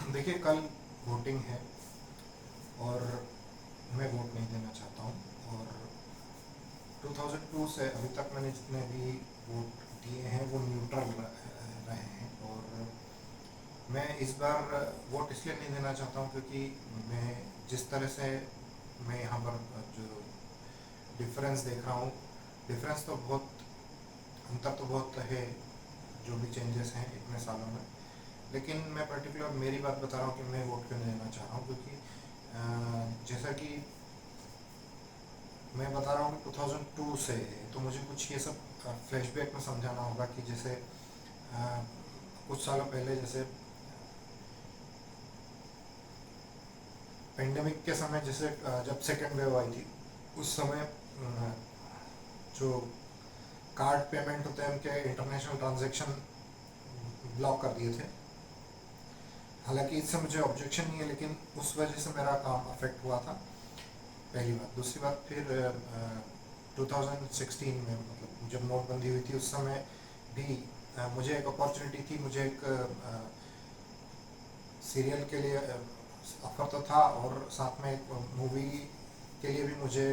देखिए, कल वोटिंग है और मैं वोट नहीं देना चाहता हूँ। और 2002 से अभी तक मैंने जितने भी वोट दिए हैं वो न्यूट्रल रहे हैं। और मैं इस बार वोट इसलिए नहीं देना चाहता हूँ क्योंकि मैं जिस तरह से मैं यहाँ पर जो डिफरेंस देख रहा हूँ, डिफरेंस तो बहुत, अंतर तो बहुत है, जो भी चेंजेस हैं इतने सालों में। लेकिन मैं पर्टिकुलर मेरी बात बता रहा हूँ कि मैं वोट क्यों नहीं देना चाह रहा हूँ, क्योंकि जैसा कि मैं बता रहा हूँ कि 2002 से है, तो मुझे कुछ ये सब फ्लैशबैक में समझाना होगा कि जैसे कुछ सालों पहले, जैसे पेंडेमिक के समय, जैसे जब सेकेंड वेव आई थी, उस समय जो कार्ड पेमेंट होते हैं उनके इंटरनेशनल ट्रांजैक्शन ब्लॉक कर दिए थे। हालांकि इससे मुझे ऑब्जेक्शन नहीं है, लेकिन उस वजह से मेरा काम अफेक्ट हुआ था, पहली बात। दूसरी बात, फिर 2016 में, मतलब जब नोटबंदी हुई थी, उस समय भी मुझे एक अपॉर्चुनिटी थी, मुझे एक सीरियल के लिए ऑफर तो था, और साथ में एक मूवी के लिए भी मुझे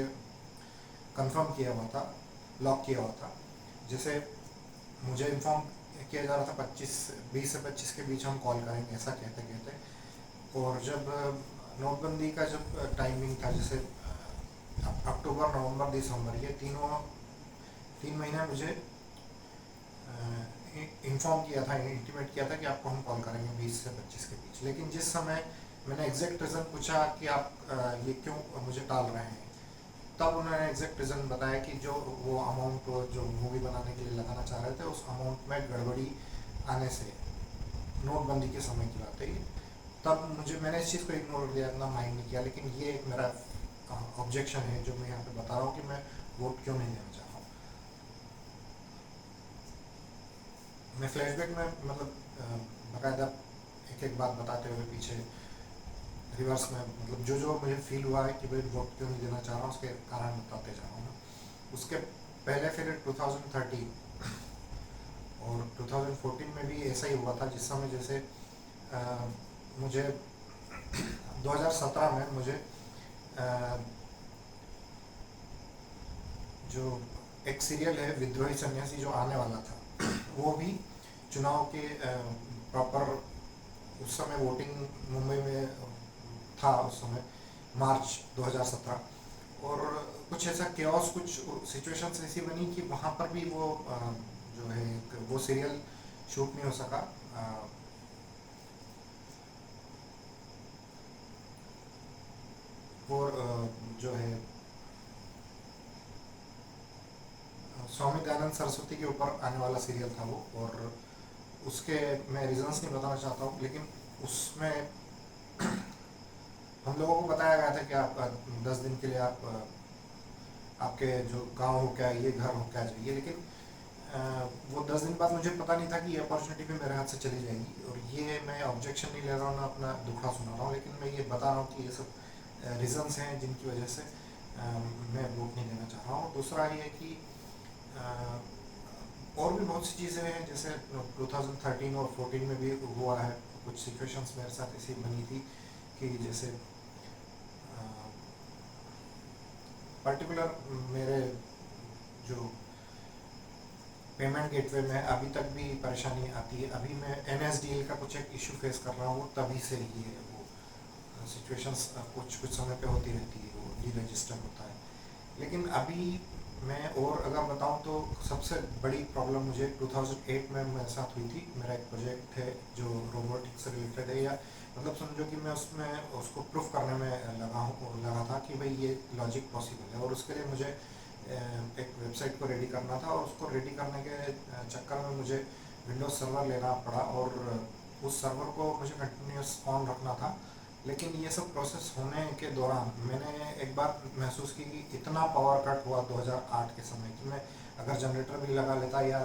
कंफर्म किया हुआ था, लॉक किया हुआ था। जैसे मुझे इन्फॉर्म किया जा रहा था 20 से 25 के बीच हम कॉल करेंगे, ऐसा कहते कहते। और जब नोटबंदी का जब टाइमिंग था, जैसे अक्टूबर, नवंबर, दिसंबर, ये 3 महीने मुझे इन्फॉर्म किया था, इंटीमेट किया था कि आपको हम कॉल करेंगे 20 से 25 के बीच। लेकिन जिस समय मैंने एग्जैक्ट रीज़न पूछा कि आप ये क्यों मुझे टाल रहे हैं, तब उन्होंने एग्जैक्ट रीज़न बताया कि जो वो अमाउंट जो मूवी बनाने के लिए लगाना चाह रहे थे, उस अमाउंट में गड़बड़ी आने से, नोटबंदी के समय की बात है ये, तब मुझे, मैंने इस चीज़ को इग्नोर किया, इतना माइंड नहीं किया। लेकिन ये एक मेरा ऑब्जेक्शन है जो मैं यहाँ पे बता रहा हूँ कि मैं वोट क्यों नहीं देना चाह रहा हूँ। मैं फ्लैशबैक में, मतलब बाकायदा एक एक बात बताते हुए पीछे रिवर्स में, मतलब जो जो मुझे फील हुआ है कि भाई वोट क्यों नहीं देना चाह रहा हूँ, उसके कारण बताते जा रहा हूँ मैं। उसके पहले फिर 2013 और 2014 में भी ऐसा ही हुआ था, जिस समय जैसे अ, मुझे 2017 में मुझे अ, जो एक सीरियल है विद्रोही सन्यासी जो आने वाला था, वो भी चुनाव के प्रॉपर, उस समय वोटिंग मुंबई में था उस समय, मार्च 2017। और कुछ ऐसा केओस, कुछ सिचुएशंस ऐसी बनी कि वहाँ पर भी वो जो है वो सीरियल शूट नहीं हो सका। वो जो है स्वामी दयानंद सरस्वती के ऊपर आने वाला सीरियल था वो। और उसके मैं रीजंस नहीं बताना चाहता हूँ, लेकिन उसमें हम लोगों को बताया गया था कि आप 10 दिन के लिए आप आपके जो गांव हो क्या, ये घर हो क्या चाहिए। लेकिन वो 10 दिन बाद मुझे पता नहीं था कि ये अपॉर्चुनिटी भी मेरे हाथ से चली जाएगी। और ये मैं ऑब्जेक्शन नहीं ले रहा हूँ, ना अपना दुखड़ा सुना रहा हूँ, लेकिन मैं ये बता रहा हूँ कि ये सब रीज़न्स हैं जिनकी वजह से मैं वोट नहीं देना चाह रहा हूँ। दूसरा ये कि और भी बहुत सी चीज़ें हैं, जैसे 2013 और 14 में भी हुआ है, कुछ सिचुएशंस मेरे साथ ऐसी बनी थी कि जैसे पर्टिकुलर मेरे जो पेमेंट गेटवे में अभी तक भी परेशानी आती है। अभी मैं NSDL का कुछ एक इशू फेस कर रहा हूँ, तभी से ही है वो सिचुएशंस कुछ कुछ समय पे होती रहती है, वो डी रजिस्टर होता है। लेकिन अभी मैं और अगर बताऊं तो सबसे बड़ी प्रॉब्लम मुझे 2008 में मेरे साथ हुई थी। मेरा एक प्रोजेक्ट है जो रोबोटिक्स से रिलेटेड है, या मतलब समझो कि मैं उसमें उसको प्रूफ करने में लगा था कि भाई ये लॉजिक पॉसिबल है। और उसके लिए मुझे एक वेबसाइट को रेडी करना था, और उसको रेडी करने के चक्कर में मुझे विंडोज सर्वर लेना पड़ा, और उस सर्वर को मुझे कंटिन्यूस ऑन रखना था। लेकिन ये सब प्रोसेस होने के दौरान मैंने एक बार महसूस की कि इतना पावर कट हुआ 2008 के समय कि मैं अगर जनरेटर भी लगा लेता या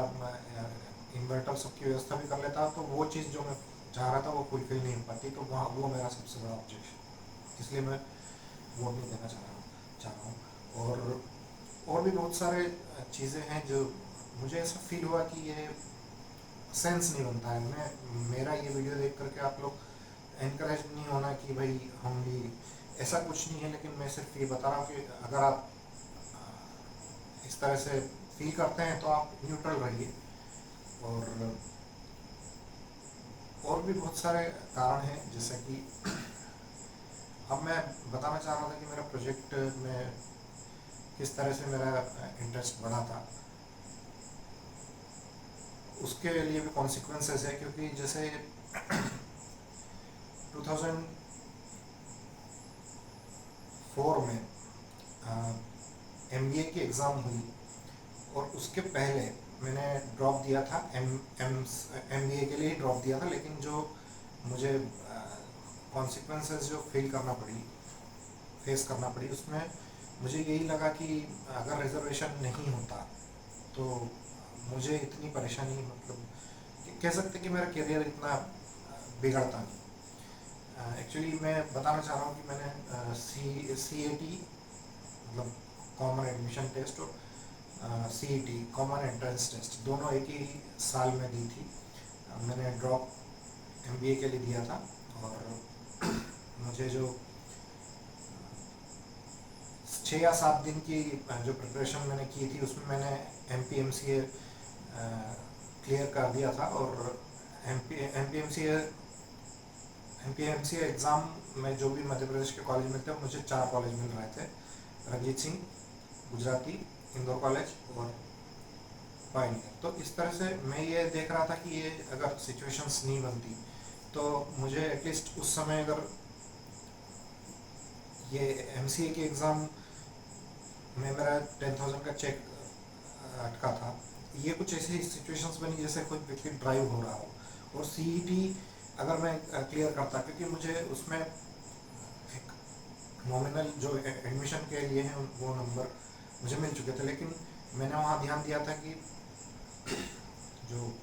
इन्वर्टर सबकी व्यवस्था भी कर लेता, तो वो चीज़ जो मैं चाह रहा था वो फुलफिल नहीं हो पाती। तो वहाँ वो मेरा सबसे बड़ा ऑब्जेक्शन, इसलिए मैं वोट नहीं देना चाह रहा हूँ। और भी बहुत सारे चीज़ें हैं जो मुझे ऐसा फील हुआ कि ये सेंस नहीं बनता है। मैं, मेरा ये वीडियो देख करके आप लोग इनकरेज नहीं होना कि भाई हम भी, ऐसा कुछ नहीं है, लेकिन मैं सिर्फ ये बता रहा हूँ कि अगर आप इस तरह से फील करते हैं तो आप न्यूट्रल रहिए। और भी बहुत सारे कारण हैं, जैसे कि अब मैं बताना चाह रहा था कि मेरा प्रोजेक्ट में किस तरह से मेरा इंटरेस्ट बढ़ा था। उसके लिए भी कॉन्सिक्वेंसेस है, क्योंकि जैसे 2004 में MBA की एग्ज़ाम हुई, और उसके पहले मैंने ड्रॉप दिया था, MBA के लिए ही ड्रॉप दिया था, लेकिन जो मुझे कॉन्सिक्वेंसेस जो फेस करना पड़ी, उसमें मुझे यही लगा कि अगर रिजर्वेशन नहीं होता तो मुझे इतनी परेशानी, मतलब कह सकते कि मेरा करियर इतना बिगड़ता नहीं। एक्चुअली मैं बताना चाह रहा हूँ कि मैंने CAT, मतलब कॉमन एडमिशन टेस्ट, और CET कॉमन एंट्रेंस टेस्ट, दोनों एक ही साल में दी थी। मैंने ड्रॉप MBA के लिए दिया था, और मुझे जो 6 या 7 दिन की जो प्रिपरेशन मैंने की थी, उसमें मैंने MPMCA क्लियर कर दिया था। और MPMCA एग्ज़ाम में जो भी मध्य प्रदेश के कॉलेज मिलते हैं, मुझे 4 कॉलेज मिल रहे थे: रंजीत सिंह, गुजराती, इंदौर कॉलेज और पायनियर। तो इस तरह से मैं ये देख रहा था कि ये अगर सिचुएशंस नहीं बनती तो मुझे एटलीस्ट उस समय, अगर ये MCA की एग्ज़ाम में मेरा 10,000 का चेक अटका था, ये कुछ ऐसी सिचुएशंस बनी जैसे कुछ व्यक्ति ड्राइव हो रहा हो। और CET अगर मैं क्लियर करता, क्योंकि मुझे उसमें एक नॉमिनल जो एडमिशन के लिए हैं वो नंबर मुझे मिल चुके थे, लेकिन मैंने वहाँ ध्यान दिया था कि जो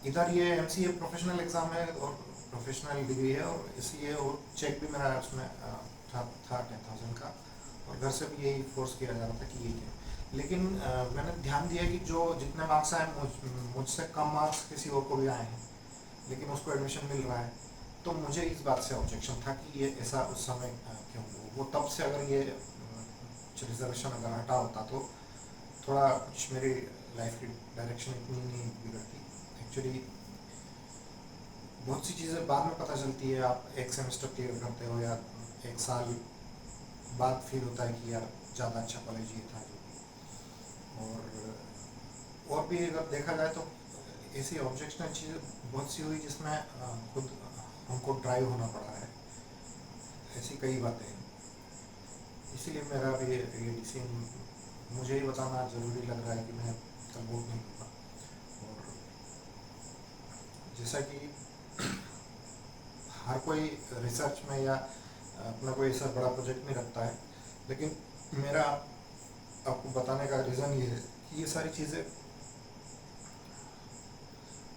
इधर ये MCA प्रोफेशनल एग्ज़ाम है और प्रोफेशनल डिग्री है, और इसलिए वो चेक भी मेरा उसमें था 10,000 का, और घर से भी यही फोर्स किया जा रहा था कि यही है। लेकिन मैंने ध्यान दिया कि जो जितने मार्क्स आए, मुझसे कम मार्क्स किसी और को भी आए हैं, लेकिन उसको एडमिशन मिल रहा है। तो मुझे इस बात से ऑब्जेक्शन था कि ये ऐसा उस समय क्यों हुआ। वो तब से अगर ये रिजर्वेशन अगर हटा होता तो थोड़ा कुछ मेरी लाइफ की डायरेक्शन इतनी नहीं बिगड़ती। एक्चुअली बहुत सी चीज़ें बाद में पता चलती है, आप एक सेमेस्टर क्लियर करते हो या एक साल बाद फील होता है कि यार ज़्यादा अच्छा कॉलेज ये था जो भी। और भी अगर देखा जाए तो ऐसी ऑब्जेक्शनल चीज़ें बहुत सी हुई जिसमें खुद हमको ड्राइव होना पड़ा है, ऐसी कई बातें हैं। इसीलिए मेरा भी ये डिसीजन मुझे ही बताना ज़रूरी लग रहा है कि मैं कल वोट नहीं दूँगा। और जैसा कि हर कोई रिसर्च में या अपना कोई ऐसा बड़ा प्रोजेक्ट नहीं रखता है, लेकिन मेरा आपको बताने का रीज़न ये है कि ये सारी चीज़ें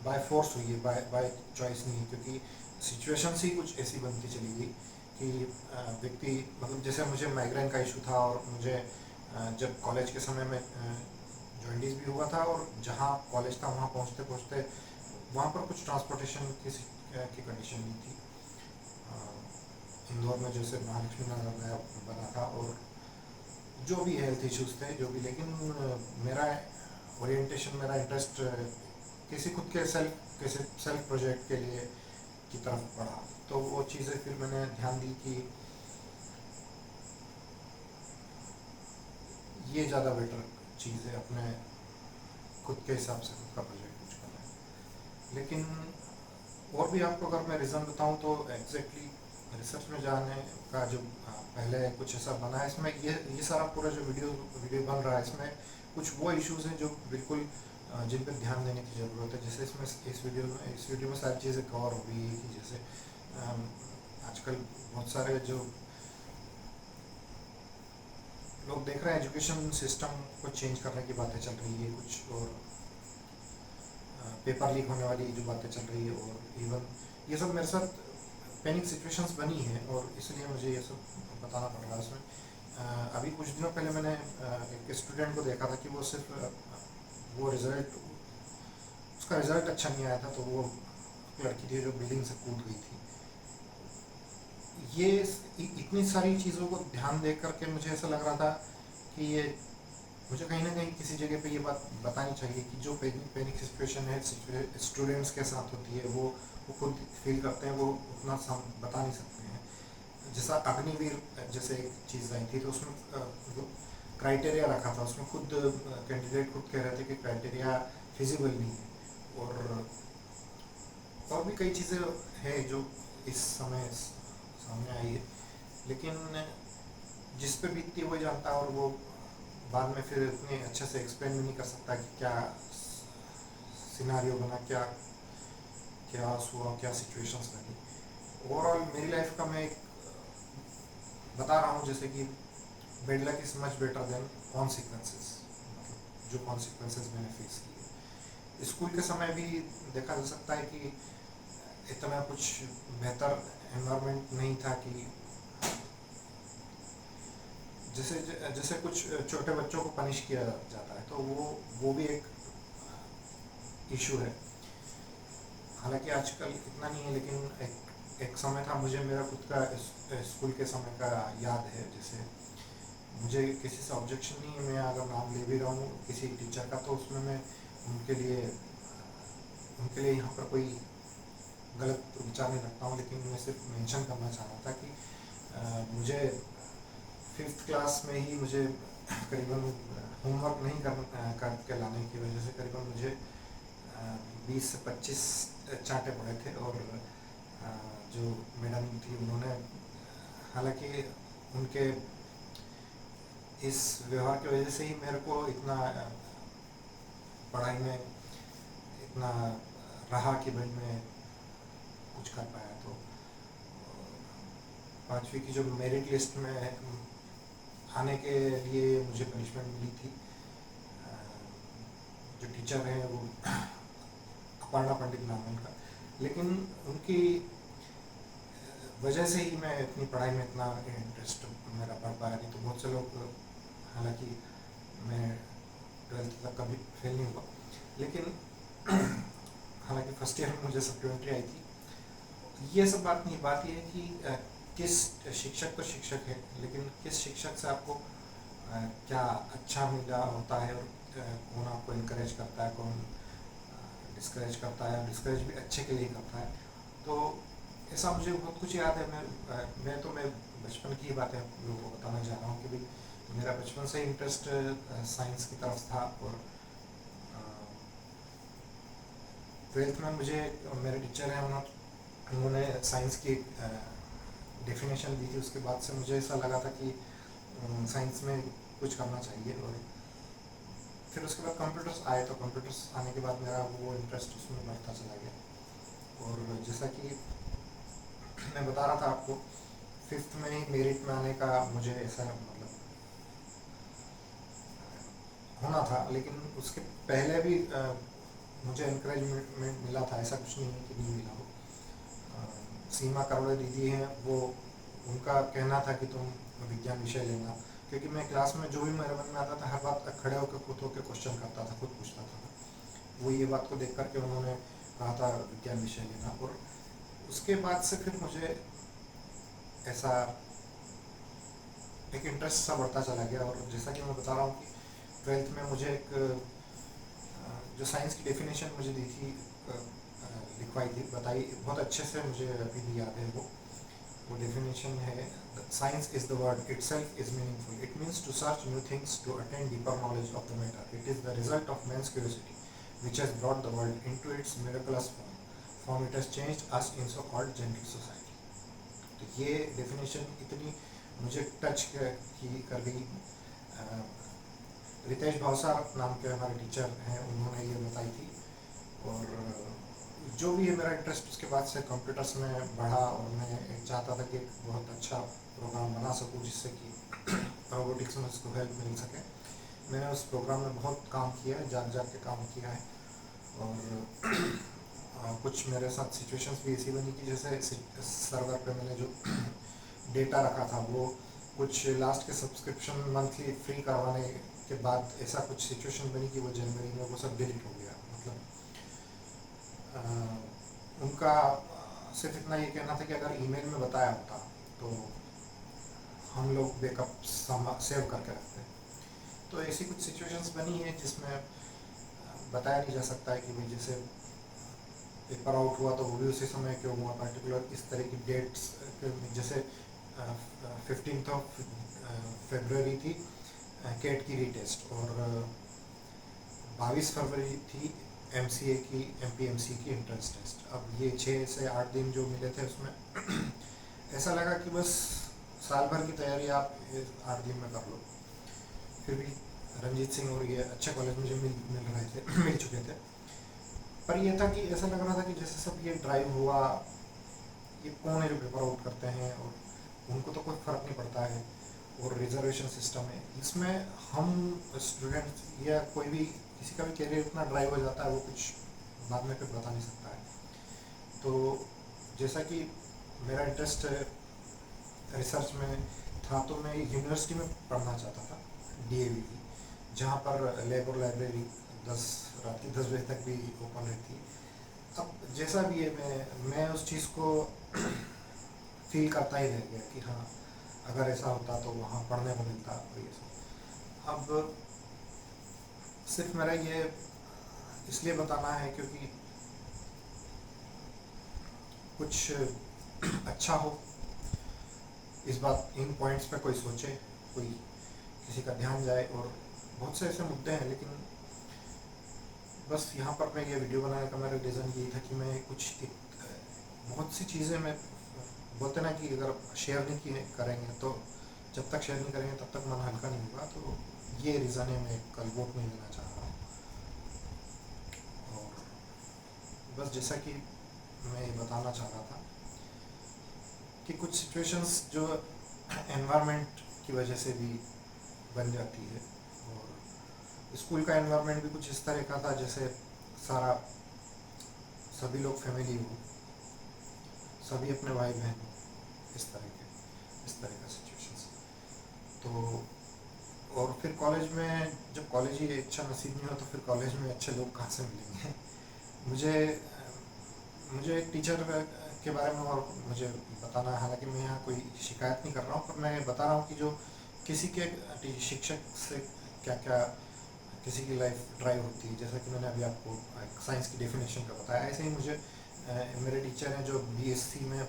बाय फोर्स हुई है, बाय चॉइस नहीं है, क्योंकि सिचुएशंस ही कुछ ऐसी बनती चली गई कि व्यक्ति, मतलब जैसे मुझे माइग्रेन का इशू था, और मुझे जब कॉलेज के समय में जॉइंटिस भी हुआ था, और जहाँ कॉलेज था वहाँ पहुँचते पहुँचते वहाँ पर कुछ ट्रांसपोर्टेशन की कंडीशन नहीं थी। इंदौर में जैसे महालक्ष्मी नगर नया बना था, और जो भी हेल्थ इश्यूज थे जो भी, लेकिन मेरा ओरिएंटेशन, मेरा इंटरेस्ट किसी खुद के सेल्फ प्रोजेक्ट के लिए की तरफ बढ़ा। तो वो चीज़ें फिर मैंने ध्यान दी कि ये ज़्यादा बेटर चीज़ है, अपने खुद के हिसाब से खुद का प्रोजेक्ट कुछ करना है। लेकिन और भी आपको अगर मैं रीज़न बताऊं तो एग्जैक्टली रिसर्च में जाने का जो पहले कुछ ऐसा बना है, इसमें ये सारा पूरा जो वीडियो बन रहा है, इसमें कुछ वो इश्यूज़ हैं जो बिल्कुल जिन पर ध्यान देने की ज़रूरत है। जैसे इसमें इस वीडियो में सारी चीज़ें कवर हो गई है कि जैसे आजकल बहुत सारे जो लोग देख रहे हैं, एजुकेशन सिस्टम को चेंज करने की बातें चल रही है कुछ, और पेपर लीक होने वाली जो बातें चल रही है, और इवन ये सब मेरे साथ पैनिक सिचुएशंस बनी है, और इसलिए मुझे ये सब बताना पड़ रहा है। इसमें अभी कुछ दिनों पहले मैंने एक स्टूडेंट को देखा था कि वो सिर्फ वो उसका रिज़ल्ट अच्छा नहीं आया था, तो वो एक लड़की थी जो बिल्डिंग से कूद गई थी। ये इतनी सारी चीज़ों को ध्यान दे करके मुझे ऐसा लग रहा था कि ये मुझे कहीं ना कहीं किसी जगह पे ये बात बतानी चाहिए कि जो पैनिक सिचुएशन है स्टूडेंट्स के साथ होती है, वो खुद फील करते हैं, वो उतना बता नहीं सकते हैं। जैसा अग्निवीर जैसे एक चीज़ आई थी, तो उसमें क्राइटेरिया रखा था, उसमें खुद कैंडिडेट खुद कह रहे थे कि क्राइटेरिया फिजिबल नहीं है। और भी कई चीज़ें हैं जो इस समय सामने आई है, लेकिन जिस पे बीतती है वो जानता है, और वो बाद में फिर इतने अच्छे से एक्सप्लेन भी नहीं कर सकता कि क्या सिनारियो बना, क्या क्या हुआ, क्या सिचुएशंस बनी। ओवरऑल मेरी लाइफ का मैं एक बता रहा हूँ, जैसे कि bed luck is much better than consequences, मतलब जो कॉन्सिक्वेंसेस मैंने फेस किए। स्कूल के समय भी देखा जा सकता है कि इतना कुछ बेहतर एनवायरनमेंट नहीं था कि जैसे जैसे कुछ छोटे बच्चों को पनिश किया जाता है, तो वो भी एक इशू है। हालांकि आजकल इतना नहीं है, लेकिन एक समय था, मुझे मेरा खुद का स्कूल के समय का याद है। जैसे मुझे किसी से ऑब्जेक्शन नहीं है, मैं अगर नाम ले भी रहा हूँ किसी टीचर का, तो उसमें मैं उनके लिए यहाँ पर कोई गलत विचार नहीं रखता हूँ, लेकिन मैं सिर्फ मेंशन करना चाह रहा था कि मुझे 5th क्लास में ही मुझे करीबन होमवर्क नहीं करके लाने की वजह से करीबन मुझे 20 से 25 चांटे पड़े थे। और जो मैडम थी, उन्होंने, हालांकि उनके इस व्यवहार की वजह से ही मेरे को इतना पढ़ाई में इतना रहा कि भाई मैं कुछ कर पाया। तो 5वीं की जो मेरिट लिस्ट में आने के लिए मुझे पनिशमेंट मिली थी। जो टीचर हैं वो अपर्णा पंडित नाम है उनका, लेकिन उनकी वजह से ही मैं इतनी पढ़ाई में इतना इंटरेस्ट मेरा बढ़ पाया। नहीं तो बहुत से लोग, हालांकि मैं 12th तक कभी फेल नहीं हुआ, लेकिन हालांकि फर्स्ट ईयर में मुझे सप्लीमेंट्री आई थी। ये सब बात नहीं, बात ये है कि किस शिक्षक तो शिक्षक है, लेकिन किस शिक्षक से आपको क्या अच्छा मिला होता है, और कौन आपको इनकरेज करता है, कौन डिस्करेज करता है। डिस्करेज भी अच्छे के लिए करता है। तो ऐसा मुझे बहुत कुछ याद है। मैं बचपन की बातें आप लोगों को बताना चाह रहा हूँ कि भाई मेरा बचपन से इंटरेस्ट साइंस की तरफ था। और 12th में मुझे मेरे टीचर हैं, उन्होंने साइंस की डेफिनेशन दी थी। उसके बाद से मुझे ऐसा लगा था कि साइंस में कुछ करना चाहिए। और फिर उसके बाद कंप्यूटर्स आए, तो कंप्यूटर्स आने के बाद मेरा वो इंटरेस्ट उसमें बढ़ता चला गया। और जैसा कि मैं बता रहा था आपको, 5th में ही मेरिट में आने का मुझे ऐसा मतलब होना था, लेकिन उसके पहले भी मुझे इनकरेजमेंट मिला था। ऐसा कुछ नहीं है कि नहीं मिला हो। सीमा करवड़े दीदी हैं, वो उनका कहना था कि तुम विज्ञान विषय लेना, क्योंकि मैं क्लास में जो भी मेरे मन में आता था, हर बात खड़े होकर खुद होकर क्वेश्चन करता था, खुद पूछता था। वो ये बात को देख करके उन्होंने कहा था विज्ञान विषय लेना। और उसके बाद से फिर मुझे ऐसा एक इंटरेस्ट सा बढ़ता चला गया। और जैसा कि मैं बता रहा हूँ कि 12th में मुझे एक जो साइंस की डेफिनेशन मुझे दी थी, लिखवाई थी, बताई बहुत अच्छे से, मुझे अभी भी याद है। वो डेफिनेशन है, science is the word itself is meaningful. It means to search new things, to attain deeper knowledge of the matter. It is the result of man's curiosity which has brought the world into its miraculous form it has changed us in so called gentle society. तो ये definition इतनी मुझे touch की कर गई। रितेश भावसार नाम के हमारे टीचर हैं, उन्होंने ये बताई थी। और जो भी है, मेरा इंटरेस्ट उसके बाद से कंप्यूटर्स में बढ़ा, और मैं चाहता था कि एक बहुत अच्छा प्रोग्राम बना सकूं जिससे कि रोबोटिक्स में उसको हेल्प मिल सके। मैंने उस प्रोग्राम में बहुत काम किया है, जाग के काम किया है। और कुछ मेरे साथ सिचुएशंस भी ऐसी बनी कि जैसे सर्वर पे मैंने जो डेटा रखा था, वो कुछ लास्ट के सब्सक्रिप्शन मंथली फ्री करवाने के बाद ऐसा कुछ सिचुएशन बनी कि वो जनवरी में वो सब डिलीट हो गया। मतलब उनका सिर्फ इतना ये कहना था कि अगर ईमेल में बताया होता तो हम लोग बैकअप सेव करके रखते। तो ऐसी कुछ सिचुएशंस बनी है जिसमें बताया नहीं जा सकता है कि भाई जैसे पेपर आउट हुआ तो वो भी उसी समय क्यों हुआ, पर्टिकुलर इस तरह की डेट्स। जैसे 15 फरवरी थी केट की रीटेस्ट, और 22 फरवरी थी MCA की MPMC की एंट्रेंस टेस्ट। अब ये 6 से 8 दिन जो मिले थे उसमें ऐसा लगा कि बस साल भर की तैयारी आप 8 दिन में कर लो। फिर भी रंजीत सिंह और ये अच्छे कॉलेज मुझे मिल रहे थे मिल चुके थे, पर ये था कि ऐसा लग रहा था कि जैसे सब ये ड्राइव हुआ, ये कौन है जो पेपर आउट करते हैं और उनको तो कोई फ़र्क नहीं पड़ता है, और रिजर्वेशन सिस्टम है इसमें हम स्टूडेंट्स या कोई भी किसी का भी कैरियर इतना ड्राइव हो जाता है वो कुछ बाद में फिर बता नहीं सकता है। तो जैसा कि मेरा इंटरेस्ट रिसर्च में था तो मैं यूनिवर्सिटी में पढ़ना चाहता था, DAV की, जहाँ पर लैब और लाइब्रेरी रात के 10 बजे तक भी ओपन रहती है। अब जैसा भी है मैं उस चीज़ को फील करता ही रह गया कि हाँ अगर ऐसा होता तो वहाँ पढ़ने को मिलता और ये सब। अब सिर्फ मेरा ये इसलिए बताना है क्योंकि कुछ अच्छा हो, इस बात इन पॉइंट्स पे कोई सोचे, कोई किसी का ध्यान जाए। और बहुत से ऐसे मुद्दे हैं, लेकिन बस यहाँ पर मैं ये वीडियो बनाने का मेरा रीज़न ये था कि मैं बहुत सी चीज़ें मैं बोलते ना कि अगर शेयर नहीं किए करेंगे तो जब तक शेयर नहीं करेंगे तब तक मन हल्का नहीं होगा। तो ये रीज़न है, मैं कल वोट नहीं देना चाह रहा हूँ। और बस जैसा कि मैं ये बताना चाह रहा था कि कुछ सिचुएशंस जो एनवायरनमेंट की वजह से भी बन जाती है, और स्कूल का एनवायरनमेंट भी कुछ इस तरह का था जैसे सभी लोग फैमिली हो, सभी अपने भाई बहन हो, इस तरह का सिचुएशंस। तो और फिर कॉलेज में जब कॉलेज ही अच्छा नसीब नहीं हो तो फिर कॉलेज में अच्छे लोग कहाँ से मिलेंगे। मुझे एक टीचर के बारे में और मुझे बताना है, हालांकि मैं यहाँ कोई शिकायत नहीं कर रहा हूँ, पर मैं बता रहा हूँ कि जो किसी के शिक्षक से क्या क्या किसी की लाइफ ड्राइव होती है। जैसा कि मैंने अभी आपको साइंस की डेफिनेशन का बताया, ऐसे ही मुझे मेरे टीचर हैं जो BSc में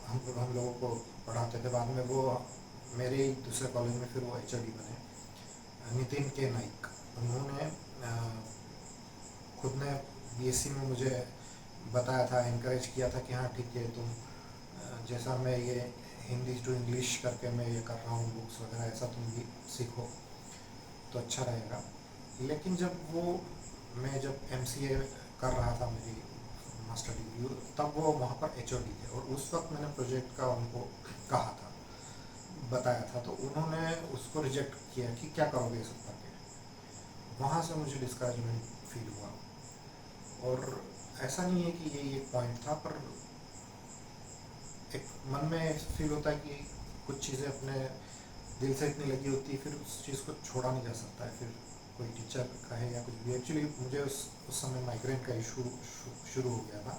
हम लोगों को पढ़ाते थे, बाद में वो मेरे ही दूसरे कॉलेज में फिर वो HOD बने, नितिन के नाइक। उन्होंने खुद ने BSc में मुझे बताया था, इनकरेज किया था कि हाँ ठीक है, तुम जैसा मैं ये हिंदी टू इंग्लिश करके मैं ये कर रहा हूँ बुक्स वगैरह, ऐसा तुम भी सीखो तो अच्छा रहेगा। लेकिन मैं जब MCA कर रहा था मेरी मास्टर डिग्री, तब वो वहाँ पर HOD थे, और उस वक्त मैंने प्रोजेक्ट का उनको कहा था, बताया था, तो उन्होंने उसको रिजेक्ट किया कि क्या करोगे ये सब करके। वहाँ से मुझे डिस्करेजमेंट फील हुआ। और ऐसा नहीं है कि ये एक पॉइंट था, पर एक मन में फील होता है कि कुछ चीज़ें अपने दिल से इतनी लगी होती है, फिर उस चीज़ को छोड़ा नहीं जा सकता है। फिर कोई टीचर कहे या कुछ भी। एक्चुअली मुझे उस समय माइग्रेन का इशू शुरू हो गया था,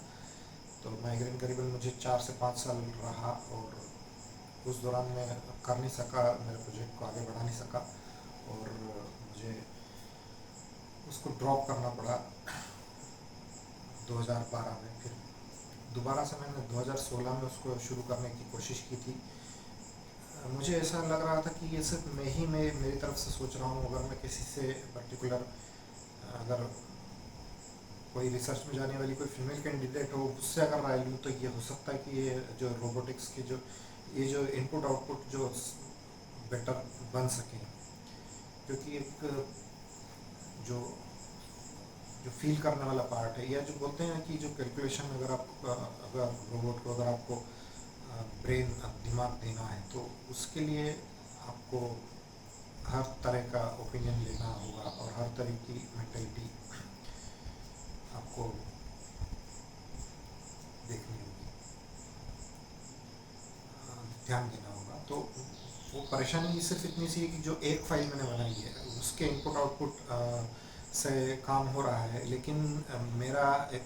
तो माइग्रेन करीबन मुझे 4 से 5 साल रहा, और उस दौरान मैं कर नहीं सका, मेरे प्रोजेक्ट को आगे बढ़ा नहीं सका, और मुझे उसको ड्रॉप करना पड़ा 2012 में। फिर दोबारा से मैंने 2016 में उसको शुरू करने की कोशिश की थी। मुझे ऐसा लग रहा था कि ये सिर्फ मेरी तरफ से सोच रहा हूँ। अगर मैं किसी से पर्टिकुलर, अगर कोई रिसर्च में जाने वाली कोई फीमेल कैंडिडेट हो, उससे अगर राय लूँ तो ये हो सकता है कि ये जो रोबोटिक्स की जो इनपुट आउटपुट जो बेटर बन सकें, क्योंकि एक जो फील करने वाला पार्ट है, या जो बोलते हैं कि जो कैलकुलेशन, अगर रोबोट को अगर आपको ब्रेन दिमाग देना है तो उसके लिए आपको हर तरह का ओपिनियन लेना होगा, और हर तरह की मेंटलिटी आपको देखनी होगी, ध्यान देना होगा। तो वो परेशानी सिर्फ इतनी सी है कि जो एक फाइल मैंने बनाई है उसके इनपुट आउटपुट से काम हो रहा है, लेकिन मेरा एक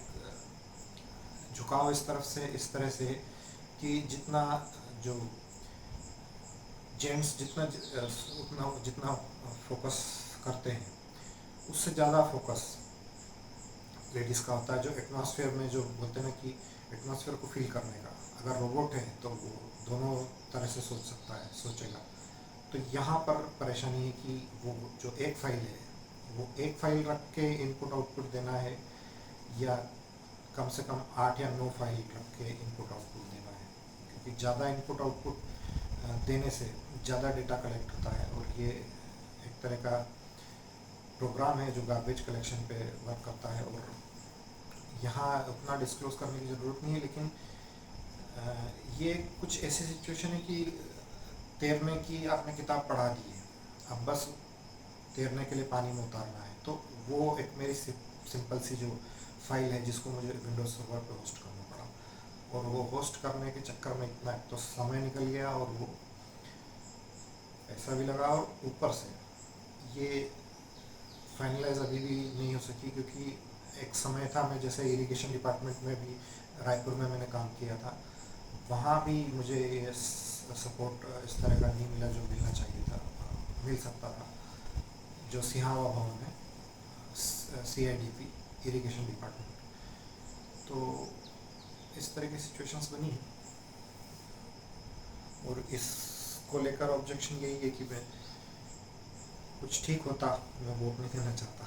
झुकाव इस तरह से कि जितना जो जेंट्स उतना जितना फोकस करते हैं उससे ज़्यादा फोकस लेडीज़ का होता है, जो एटमॉस्फेयर में जो बोलते हैं ना कि एटमॉस्फेयर को फील करने का। अगर रोबोट है तो वो दोनों तरह से सोचेगा। तो यहाँ पर परेशानी है कि वो जो एक फाइल है वो एक फाइल रख के इनपुट आउटपुट देना है, या कम से कम 8 या 9 फाइल रख के इनपुट आउटपुट देना है, क्योंकि ज़्यादा इनपुट आउटपुट देने से ज़्यादा डेटा कलेक्ट होता है। और ये एक तरह का प्रोग्राम है जो गार्बेज कलेक्शन पे वर्क करता है। और यहाँ उतना डिस्क्लोज करने की ज़रूरत नहीं है, लेकिन ये कुछ ऐसी सिचुएशन है कि तैरने की आपने किताब पढ़ा दी है, अब बस तैरने के लिए पानी में उतारना है। तो वो एक मेरी सिंपल सी जो फाइल है जिसको मुझे विंडोज सर्वर पे होस्ट करना पड़ा, और वो होस्ट करने के चक्कर में इतना तो समय निकल गया और वो पैसा भी लगा, और ऊपर से ये फाइनलाइज अभी भी नहीं हो सकी। क्योंकि एक समय था, मैं जैसे इरिगेशन डिपार्टमेंट में भी रायपुर में मैंने काम किया था, वहाँ भी मुझे सपोर्ट इस तरह का नहीं मिला जो मिलना चाहिए था, मिल सकता था, जो सिहावा भवन है, CIDP इरिगेशन डिपार्टमेंट। तो इस तरह की सिचुएशंस बनी है, और इसको लेकर ऑब्जेक्शन यही है कि मैं कुछ ठीक होता, मैं वोट नहीं देना चाहता।